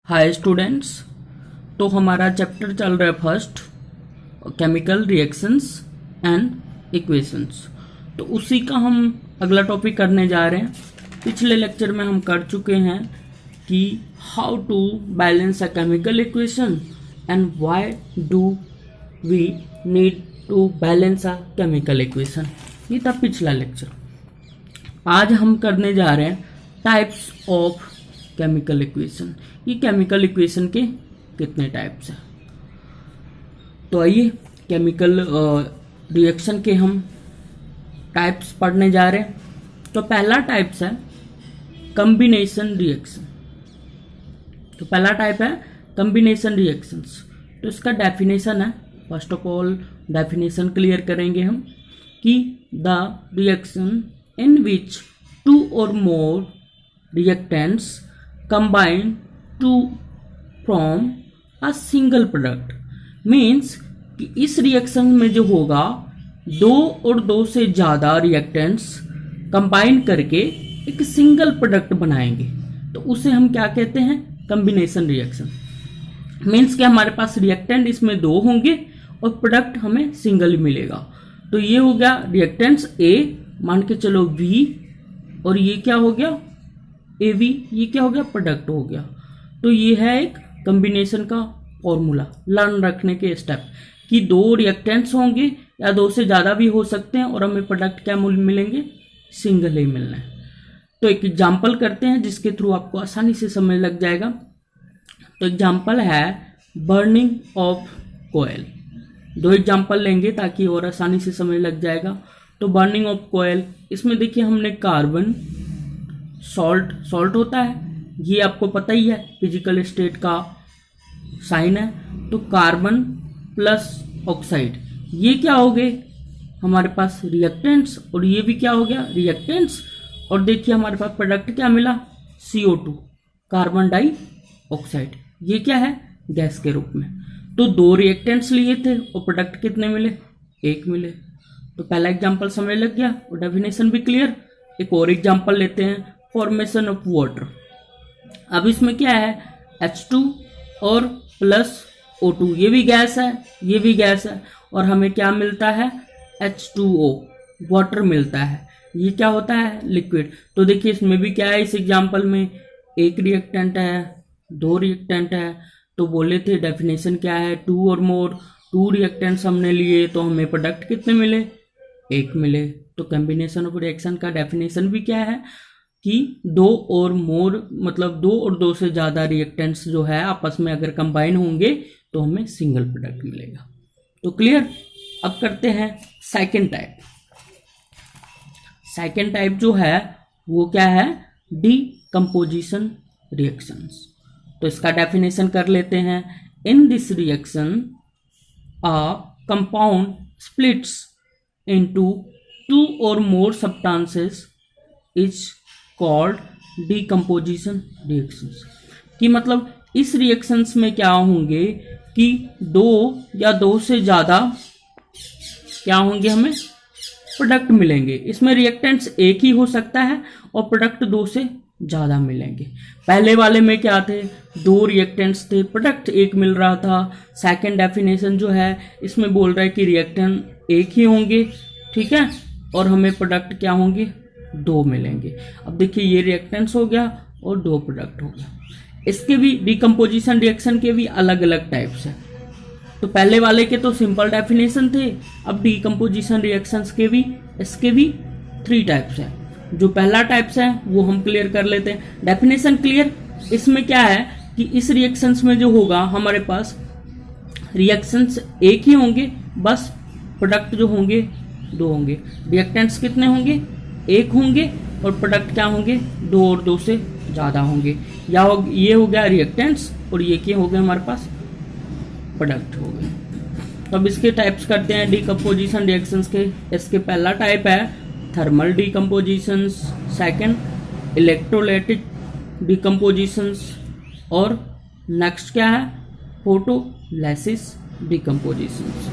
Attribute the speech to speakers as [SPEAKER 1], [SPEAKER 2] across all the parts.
[SPEAKER 1] Hi students. तो हमारा chapter चल रहा है first chemical reactions and equations. तो उसी का हम अगला टॉपिक करने जा रहे हैं। पिछले लेक्चर में हम कर चुके हैं कि how to balance a chemical equation and why do we need to balance a chemical equation. ये था पिछला लेक्चर। आज हम करने जा रहे हैं टाइप्स ऑफ केमिकल इक्वेशन। ये केमिकल इक्वेशन के कितने टाइप्स हैं। तो आइए केमिकल रिएक्शन के हम टाइप्स पढ़ने जा रहे हैं। तो पहला टाइप्स है कॉम्बिनेशन रिएक्शन। तो पहला टाइप है कॉम्बिनेशन रिएक्शंस। तो इसका डेफिनेशन है, first of all definition clear करेंगे हम कि the reaction in which two or more reactants combine to form a single product means कि इस रिएक्शन में जो होगा दो और दो से ज़्यादा रिएक्टेंट्स कंबाइन करके एक सिंगल प्रोडक्ट बनाएंगे। तो उसे हम क्या कहते हैं, कॉम्बिनेशन रिएक्शन। मीन्स कि हमारे पास रिएक्टेंट इसमें दो होंगे और प्रोडक्ट हमें सिंगल मिलेगा। तो ये हो गया रिएक्टेंट्स ए, मान के चलो वी, और ये क्या हो गया ए वी, ये क्या हो गया प्रोडक्ट हो गया। तो ये है एक कॉम्बिनेशन का फॉर्मूला, लर्न रखने के स्टेप कि दो रिएक्टेंट्स होंगे या दो से ज़्यादा भी हो सकते हैं और हमें प्रोडक्ट क्या मिलेंगे, सिंगल ही मिलना है। तो एक एग्जांपल करते हैं जिसके थ्रू आपको आसानी से समझ लग जाएगा। तो एग्जांपल है बर्निंग ऑफ कोयल। दो एग्जांपल लेंगे ताकि और आसानी से समझ लग जाएगा। तो बर्निंग ऑफ कोयल, इसमें देखिए हमने कार्बन, सॉल्ट होता है, ये आपको पता ही है फिजिकल स्टेट का साइन है। तो कार्बन प्लस ऑक्साइड, ये क्या हो गए हमारे पास रिएक्टेंट्स, और ये भी क्या हो गया रिएक्टेंट्स। और देखिए हमारे पास प्रोडक्ट क्या मिला, CO2 कार्बन डाई ऑक्साइड, ये क्या है गैस के रूप में। तो दो रिएक्टेंट्स लिए थे और प्रोडक्ट कितने मिले, एक मिले। तो पहला एग्जांपल समझ लग गया और डेफिनेशन भी क्लियर। एक और एग्जांपल लेते हैं, फॉर्मेशन ऑफ वाटर। अब इसमें क्या है H2 और प्लस O2, ये भी गैस है, ये भी गैस है, और हमें क्या मिलता है H2O, वाटर मिलता है। ये क्या होता है लिक्विड। तो देखिए इसमें भी क्या है, इस एग्जांपल में एक रिएक्टेंट है, दो रिएक्टेंट है। तो बोले थे डेफिनेशन क्या है, to or more, to reactants हमने लिए तो हमें प्रोडक्ट कितने मिले, एक मिले। तो कॉम्बिनेशन ऑफ रिएक्शन का डेफिनेशन भी क्या है कि दो और मोर, मतलब दो और दो से ज़्यादा रिएक्टेंट्स जो है आपस में अगर कंबाइन होंगे तो हमें सिंगल प्रोडक्ट मिलेगा। तो क्लियर। अब करते हैं सेकंड टाइप। सेकंड टाइप जो है वो क्या है, डीकंपोजिशन रिएक्शंस। तो इसका डेफिनेशन कर लेते हैं। In this reaction a compound splits into two or more substances is called decomposition reactions. कि मतलब इस रिएक्शंस में क्या होंगे कि दो या दो से ज़्यादा क्या होंगे, हमें प्रोडक्ट मिलेंगे। इसमें रिएक्टेंट्स एक ही हो सकता है और प्रोडक्ट दो से ज़्यादा मिलेंगे। पहले वाले में क्या थे, दो रिएक्टेंट्स थे, प्रोडक्ट एक मिल रहा था। सेकंड डेफिनेशन जो है इसमें बोल रहा है कि रिएक्टेंट एक ही होंगे, ठीक है, और हमें प्रोडक्ट क्या होंगे, दो मिलेंगे। अब देखिए ये रिएक्टेंट्स हो गया और दो प्रोडक्ट हो गया। इसके भी डीकंपोजिशन रिएक्शन के भी अलग अलग टाइप्स हैं। तो पहले वाले के तो सिंपल डेफिनेशन थे, अब डीकंपोजिशन रिएक्शंस के भी, इसके भी 3 टाइप्स हैं। जो पहला टाइप्स है वो हम क्लियर कर लेते हैं। Definition clear. इसमें क्या है कि इस रिएक्शंस में जो होगा हमारे पास रिएक्शंस एक ही होंगे, बस प्रोडक्ट जो होंगे दो होंगे। रिएक्टेंट्स कितने होंगे, एक होंगे, और प्रोडक्ट क्या होंगे, दो और दो से ज़्यादा होंगे। या ये हो गया रिएक्टेंट्स और ये क्या हो गए हमारे पास प्रोडक्ट हो गए। तो अब इसके टाइप्स करते हैं डीकंपोजिशन रिएक्शंस के। इसके पहला टाइप है थर्मल डीकंपोजिशंस, सेकंड इलेक्ट्रोलाइटिक डीकंपोजिशंस, और नेक्स्ट क्या है फोटोलाइसिस डीकंपोजिशंस।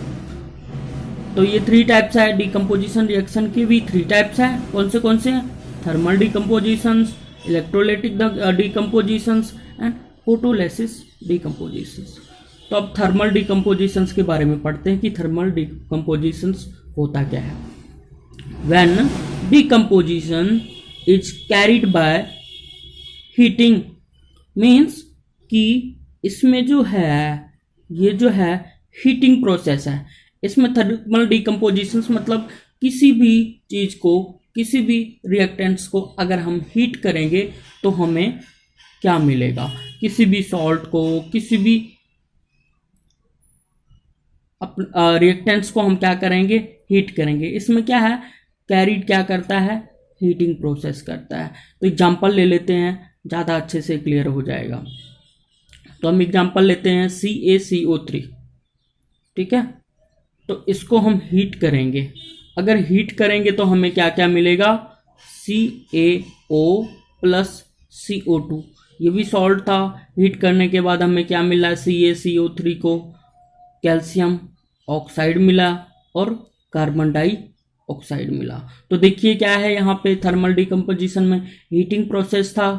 [SPEAKER 1] तो ये 3 टाइप्स है डीकंपोजिशन रिएक्शन की भी 3 टाइप्स है। कौन से हैं, थर्मल डीकंपोजिशंस, इलेक्ट्रोलाइटिक डीकंपोजिशंस एंड फोटोलिसिस, डिकम्पोजिशंस। तो अब थर्मल डिकम्पोजिशंस के बारे में पढ़ते हैं कि थर्मल डिकम्पोजिशंस होता क्या है। When decomposition is carried by heating, means कि इसमें जो है ये जो है हीटिंग प्रोसेस है। इसमें थर्मल डिकम्पोजिशंस मतलब किसी भी चीज को, किसी भी रिएक्टेंट्स को अगर हम हीट करेंगे तो हमें क्या मिलेगा। किसी भी सॉल्ट को, किसी भी रिएक्टेंट्स को हम क्या करेंगे, हीट करेंगे। इसमें क्या है, कैरिड क्या करता है, हीटिंग प्रोसेस करता है। तो एग्जांपल ले लेते हैं, ज़्यादा अच्छे से क्लियर हो जाएगा। तो हम एग्जांपल लेते हैं CaCO3, ठीक है। तो इसको हम हीट करेंगे, अगर हीट करेंगे तो हमें क्या क्या मिलेगा, CaO प्लस CO2, ये भी सॉल्ट था। हीट करने के बाद हमें क्या मिला, CaCO3 को कैल्शियम ऑक्साइड मिला और कार्बन डाइऑक्साइड मिला। तो देखिए क्या है, यहाँ पे थर्मल डिकम्पोजिशन में हीटिंग प्रोसेस था,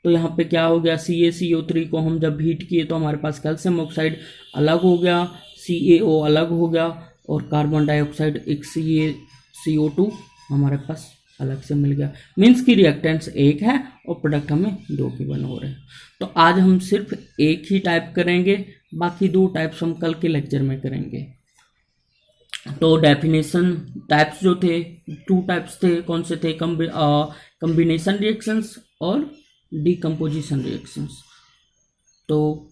[SPEAKER 1] तो यहाँ पे क्या हो गया, CaCO3 को हम जब हीट किए तो हमारे पास कैल्शियम ऑक्साइड अलग हो गया, CaO अलग हो गया और कार्बन डाइऑक्साइड एक CaCO2 हमारे पास अलग से मिल गया। मीन्स की रिएक्टेंट्स एक है और प्रोडक्ट हमें दो के बन हो रहे हैं। तो आज हम सिर्फ एक ही टाइप करेंगे, बाकी दो टाइप्स हम कल के लेक्चर में करेंगे। तो डेफिनेशन टाइप्स जो थे, टू टाइप्स थे, कौन से थे, कॉम्बिनेशन रिएक्शंस और डिकम्पोजिशन रिएक्शंस। तो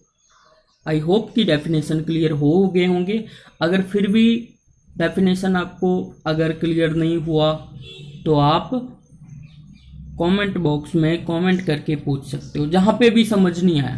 [SPEAKER 1] आई होप कि डेफिनेशन क्लियर हो गए होंगे। अगर फिर भी डेफिनेशन आपको अगर क्लियर नहीं हुआ तो आप कमेंट बॉक्स में कमेंट करके पूछ सकते हो, जहाँ पे भी समझ नहीं आया।